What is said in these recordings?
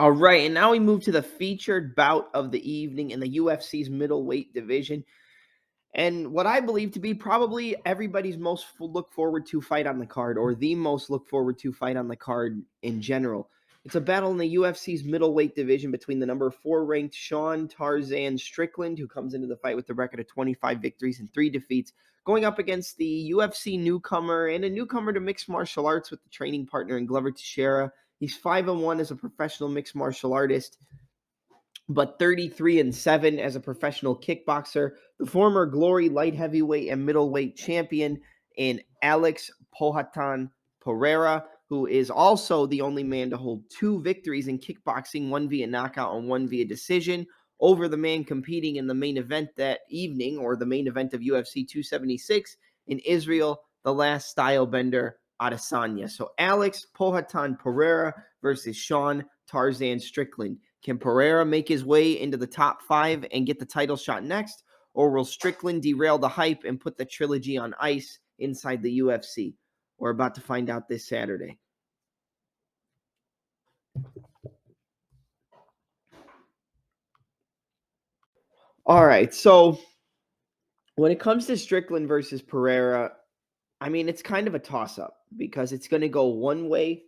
All right, and now we move to the featured bout of the evening in the UFC's middleweight division. And what I believe to be probably everybody's most look forward to fight on the card, or the most look forward to fight on the card in general. It's a battle in the UFC's middleweight division between the number 4 ranked Sean Tarzan Strickland, who comes into the fight with a record of 25 victories and 3 defeats, going up against the UFC newcomer and a newcomer to mixed martial arts with the training partner in Glover Teixeira. He's 5-1 as a professional mixed martial artist, but 33-7 as a professional kickboxer. The former Glory light heavyweight and middleweight champion in Alex Pohatan Pereira, who is also the only man to hold 2 victories in kickboxing, one via knockout and one via decision, over the man competing in the main event that evening, or the main event of UFC 276 in Israel, the last style bender Adesanya. So Alex Pohatan Pereira versus Sean Tarzan Strickland. Can Pereira make his way into the top 5 and get the title shot next? Or will Strickland derail the hype and put the trilogy on ice inside the UFC? We're about to find out this Saturday. All right, so when it comes to Strickland versus Pereira, I mean, it's kind of a toss-up because it's going to go one way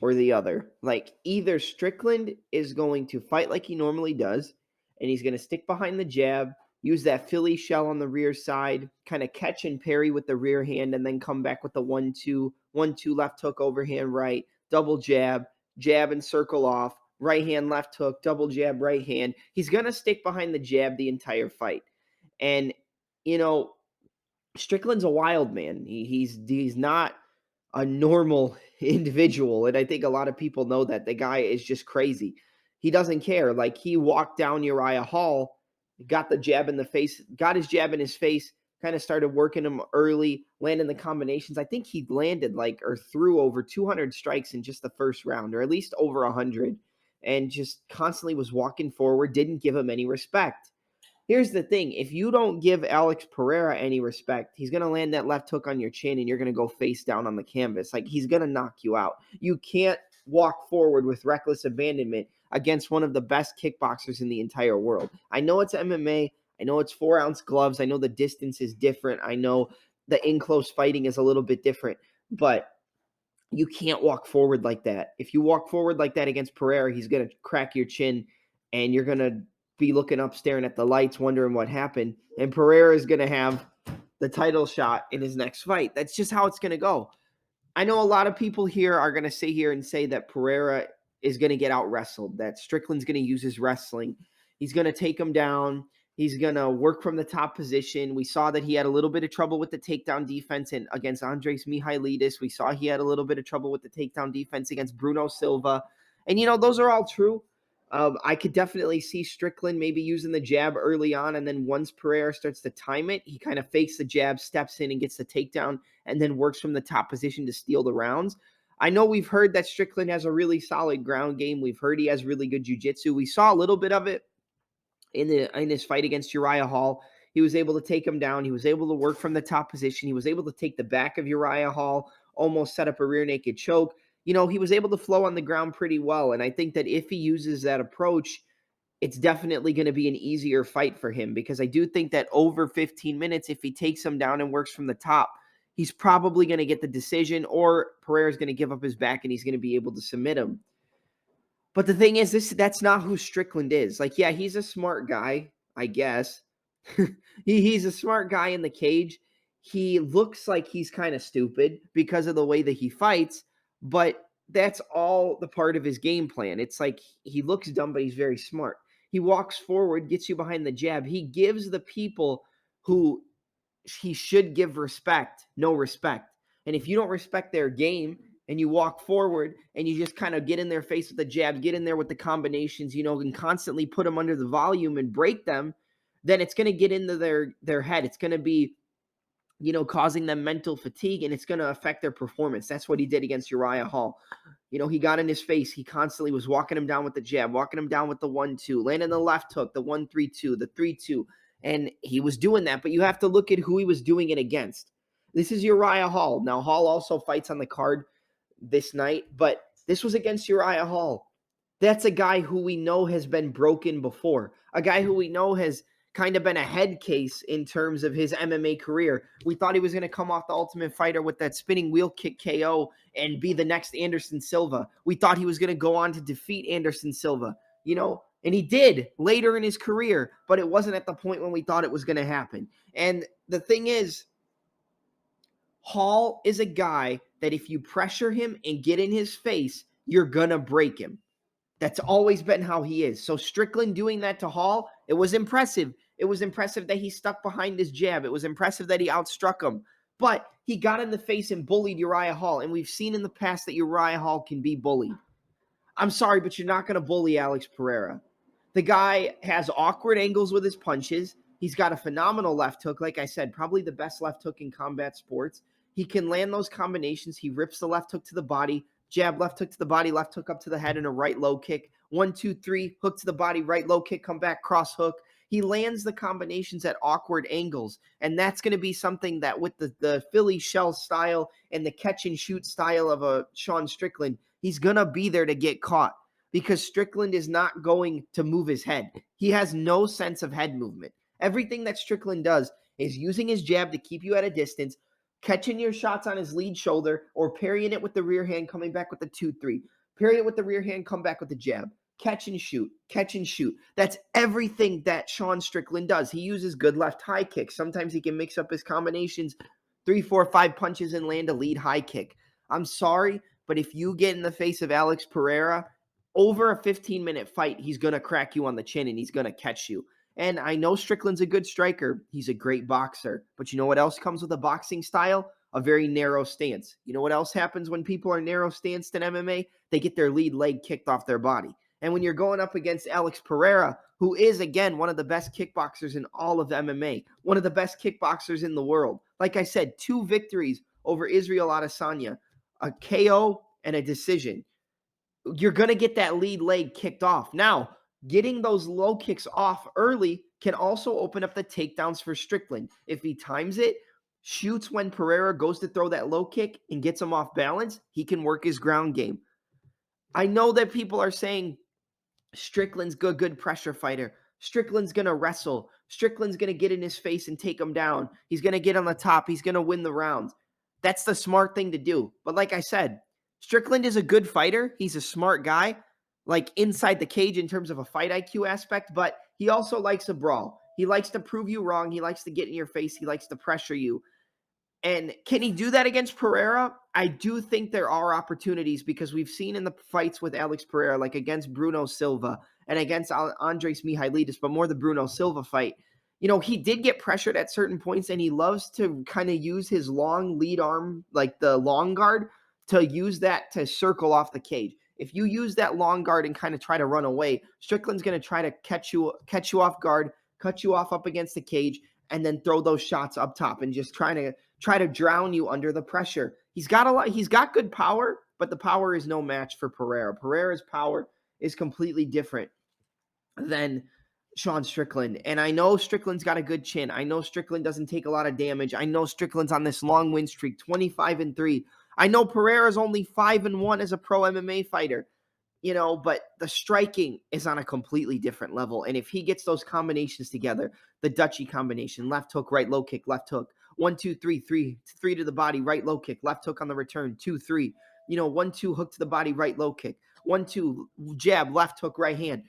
or the other. Like, either Strickland is going to fight like he normally does, and he's going to stick behind the jab, use that Philly shell on the rear side, kind of catch and parry with the rear hand, and then come back with the 1-2, 1-2 left hook, overhand right, double jab, jab and circle off, right hand, left hook, double jab, right hand. He's going to stick behind the jab the entire fight. And, you know, Strickland's a wild man. He's not a normal individual, and I think a lot of people know that. The guy is just crazy. He doesn't care. Like, he walked down Uriah Hall, got the jab in the face, got his jab in his face, kind of started working him early, landing the combinations. I think he landed or threw over 200 strikes in just the first round, or at least over 100, and just constantly was walking forward, didn't give him any respect. Here's the thing. If you don't give Alex Pereira any respect, he's going to land that left hook on your chin and you're going to go face down on the canvas. Like, he's going to knock you out. You can't walk forward with reckless abandonment against one of the best kickboxers in the entire world. I know it's MMA. I know it's 4-ounce gloves. I know the distance is different. I know the in-close fighting is a little bit different. But you can't walk forward like that. If you walk forward like that against Pereira, he's going to crack your chin and you're going to be looking up, staring at the lights, wondering what happened. And Pereira is going to have the title shot in his next fight. That's just how it's going to go. I know a lot of people here are going to sit here and say that Pereira is going to get out wrestled, that Strickland's going to use his wrestling. He's going to take him down. He's going to work from the top position. We saw that he had a little bit of trouble with the takedown defense against Andres Mihailidis. We saw he had a little bit of trouble with the takedown defense against Bruno Silva. And, those are all true. I could definitely see Strickland maybe using the jab early on, and then once Pereira starts to time it, he kind of fakes the jab, steps in and gets the takedown, and then works from the top position to steal the rounds. I know we've heard that Strickland has a really solid ground game. We've heard he has really good jiu-jitsu. We saw a little bit of it in his fight against Uriah Hall. He was able to take him down. He was able to work from the top position. He was able to take the back of Uriah Hall, almost set up a rear naked choke. He was able to flow on the ground pretty well. And I think that if he uses that approach, it's definitely going to be an easier fight for him, because I do think that over 15 minutes, if he takes him down and works from the top, he's probably going to get the decision, or Pereira's going to give up his back and he's going to be able to submit him. But the thing is, that's not who Strickland is. Like, yeah, he's a smart guy, I guess. He's a smart guy in the cage. He looks like he's kind of stupid because of the way that he fights, but that's all the part of his game plan. It's like he looks dumb, but he's very smart. He walks forward, gets you behind the jab. He gives the people who he should give respect no respect. And if you don't respect their game and you walk forward and you just kind of get in their face with the jab, get in there with the combinations, and constantly put them under the volume and break them, then it's going to get into their head. It's going to be causing them mental fatigue, and it's going to affect their performance. That's what he did against Uriah Hall. He got in his face. He constantly was walking him down with the jab, walking him down with the 1-2, landing the left hook, the 1-3-2, the 3-2. And he was doing that, but you have to look at who he was doing it against. This is Uriah Hall. Now, Hall also fights on the card this night, but this was against Uriah Hall. That's a guy who we know has been broken before, a guy who we know has kind of been a head case in terms of his MMA career. We thought he was going to come off the Ultimate Fighter with that spinning wheel kick KO and be the next Anderson Silva. We thought he was going to go on to defeat Anderson Silva, and he did later in his career, but it wasn't at the point when we thought it was going to happen. And the thing is, Hall is a guy that if you pressure him and get in his face, you're going to break him. That's always been how he is. So Strickland doing that to Hall, it was impressive. It was impressive that he stuck behind his jab. It was impressive that he outstruck him. But he got in the face and bullied Uriah Hall. And we've seen in the past that Uriah Hall can be bullied. I'm sorry, but you're not going to bully Alex Pereira. The guy has awkward angles with his punches. He's got a phenomenal left hook. Like I said, probably the best left hook in combat sports. He can land those combinations. He rips the left hook to the body. Jab, left hook to the body, left hook up to the head, and a right low kick. 1, 2, 3, hook to the body, right low kick, come back, cross hook. He lands the combinations at awkward angles, and that's going to be something that with the Philly shell style and the catch and shoot style of a Sean Strickland, he's going to be there to get caught because Strickland is not going to move his head. He has no sense of head movement. Everything that Strickland does is using his jab to keep you at a distance, catching your shots on his lead shoulder, or parrying it with the rear hand, coming back with the 2-3. Parry it with the rear hand, come back with the jab. Catch and shoot, catch and shoot. That's everything that Sean Strickland does. He uses good left high kicks. Sometimes he can mix up his combinations, 3, 4, 5 punches and land a lead high kick. I'm sorry, but if you get in the face of Alex Pereira, over a 15-minute fight, he's going to crack you on the chin and he's going to catch you. And I know Strickland's a good striker. He's a great boxer. But you know what else comes with a boxing style? A very narrow stance. You know what else happens when people are narrow stanced in MMA? They get their lead leg kicked off their body. And when you're going up against Alex Pereira, who is, again, one of the best kickboxers in all of MMA, one of the best kickboxers in the world. Like I said, 2 victories over Israel Adesanya, a KO and a decision. You're going to get that lead leg kicked off. Now, getting those low kicks off early can also open up the takedowns for Strickland. If he times it, shoots when Pereira goes to throw that low kick and gets him off balance, he can work his ground game. I know that people are saying Strickland's good pressure fighter. Strickland's going to wrestle. Strickland's going to get in his face and take him down. He's going to get on the top. He's going to win the rounds. That's the smart thing to do. But like I said, Strickland is a good fighter. He's a smart guy, like inside the cage in terms of a fight IQ aspect, but he also likes a brawl. He likes to prove you wrong. He likes to get in your face. He likes to pressure you. And can he do that against Pereira? I do think there are opportunities because we've seen in the fights with Alex Pereira, like against Bruno Silva and against Andres Mihailidis, but more the Bruno Silva fight. He did get pressured at certain points, and he loves to kind of use his long lead arm, like the long guard, to use that to circle off the cage. If you use that long guard and kind of try to run away, Strickland's going to try to catch you off guard, cut you off up against the cage, and then throw those shots up top and just try to drown you under the pressure. He's got good power, but the power is no match for Pereira. Pereira's power is completely different than Sean Strickland. And I know Strickland's got a good chin. I know Strickland doesn't take a lot of damage. I know Strickland's on this long win streak, 25-3. I know Pereira's only 5-1 as a pro MMA fighter. But the striking is on a completely different level. And if he gets those combinations together, the Dutchie combination, left hook, right low kick, left hook, 1, 2, 3, 3 to the body, right low kick, left hook on the return, 2, 3, 1, 2, hook to the body, right low kick, 1, 2, jab, left hook, right hand,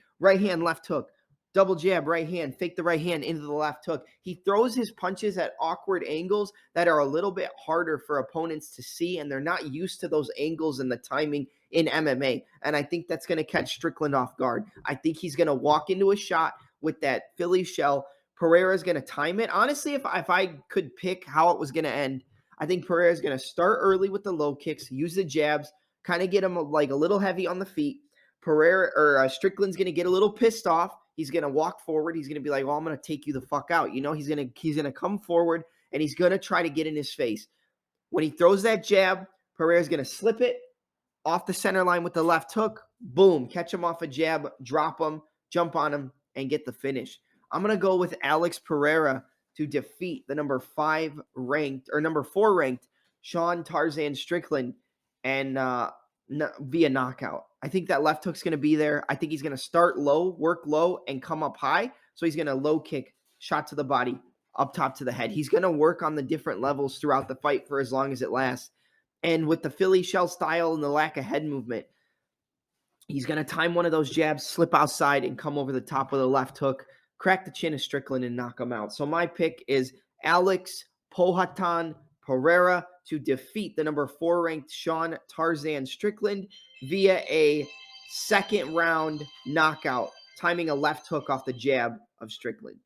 left hook, double jab, right hand, fake the right hand into the left hook. He throws his punches at awkward angles that are a little bit harder for opponents to see, and they're not used to those angles and the timing in MMA. And I think that's going to catch Strickland off guard. I think he's going to walk into a shot with that Philly shell. Pereira's going to time it. Honestly, if I could pick how it was going to end, I think Pereira's going to start early with the low kicks, use the jabs, kind of get him like a little heavy on the feet. Strickland's going to get a little pissed off. He's going to walk forward. He's going to be like, well, I'm going to take you the fuck out. He's going to come forward and he's going to try to get in his face. When he throws that jab, Pereira's going to slip it off the center line with the left hook. Boom, catch him off a jab, drop him, jump on him, and get the finish. I'm going to go with Alex Pereira to defeat the number 4 ranked Sean Tarzan Strickland. And via knockout. I think that left hook's going to be there. I think he's going to start low, work low, and come up high. So he's going to low kick, shot to the body, up top to the head. He's going to work on the different levels throughout the fight for as long as it lasts. And with the Philly shell style and the lack of head movement, he's going to time one of those jabs, slip outside, and come over the top with a left hook, crack the chin of Strickland, and knock him out. So my pick is Alex Pohatan Pereira to defeat the number 4 ranked Sean Tarzan Strickland via a second round knockout, timing a left hook off the jab of Strickland.